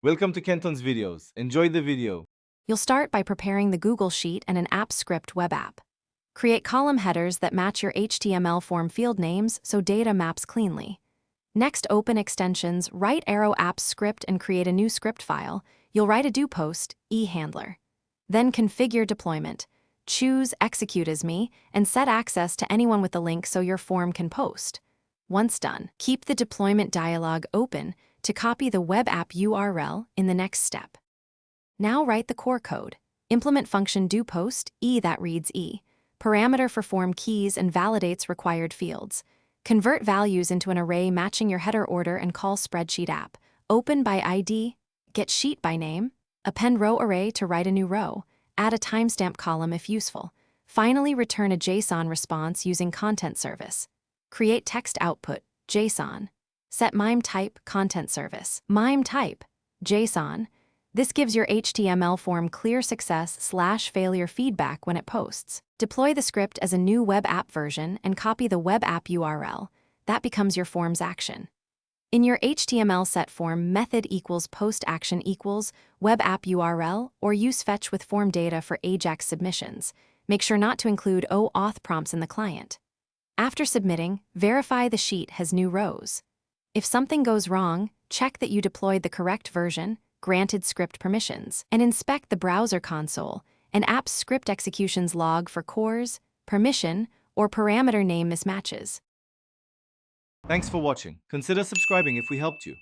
Welcome to Kenton's videos. Enjoy the video. You'll start by preparing the Google Sheet and an app script web app. Create column headers that match your HTML form field names so data maps cleanly. Next, open extensions, write arrow apps script and create a new script file. You'll write a do post, e-handler. Then configure deployment. Choose execute as me and set access to anyone with the link so your form can post. Once done, keep the deployment dialog open to copy the web app URL in the next step. Now write the core code. Implement function do post, that reads parameter for form keys and validates required fields. Convert values into an array matching your header order and call spreadsheet app. Open by ID, get sheet by name, append row array to write a new row, add a timestamp column if useful. Finally, return a JSON response using content service. Create text output, JSON. Set MIME type, content service. MIME type, JSON. This gives your HTML form clear success/failure feedback when it posts. Deploy the script as a new web app version and copy the web app URL. That becomes your form's action. In your HTML set form, method equals post action equals web app URL, or use fetch with form data for AJAX submissions. Make sure not to include OAuth prompts in the client. After submitting, verify the sheet has new rows. If something goes wrong, check that you deployed the correct version, granted script permissions, and inspect the browser console and app's script executions log for cores, permission, or parameter name mismatches. Thanks for watching. Consider subscribing if we helped you.